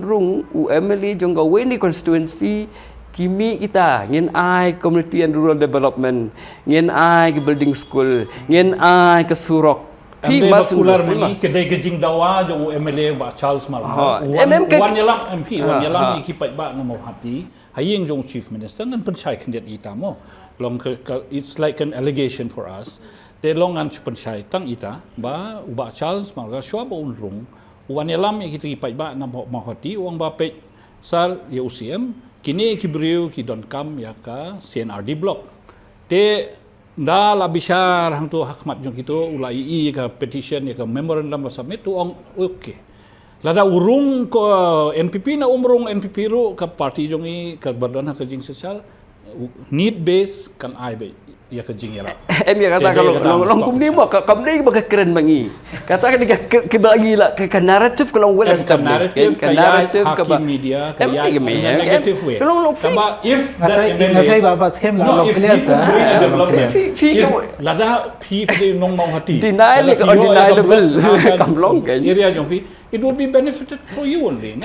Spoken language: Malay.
rung UMLE jong Weni constituency kimi kita ngin ai community and rural development ngin ai ke building school ngin ai ke surok Pi maskular mani kedai gejing dawa jong UMLE ba Charles Malha wan yalam MP wan yalam ikipat ba na mau hati hayeng jong chief minister nan penchai kandidat ita mo long it's like an allegation for us te long an penchai tang ita ba uba Charles Malha shwa ba unrung wan yalam kita ikipat ba na mau hati uang ba pe sal ya UCM kini kibriu ki don kam ya ka CNRD block te nda la bishar hang tu hakmat jong kito ulai i ka petition ya ka memorandum of submit tu ong okay lada urung ko NPP na umrung NPP ru ka party jong i ka badan ka jing sosial need base kan ai be ya ka jing yara em ya kata kalau long kum ni mo kam ni ba keren bangi kata ke bagi lah ke narrative kalau well established ke narrative ke media ke negative way sama if that saya bapa scam lah lada pi pi nong mau hati denial or deniable kam long kan area jong pi it would be benefited for you only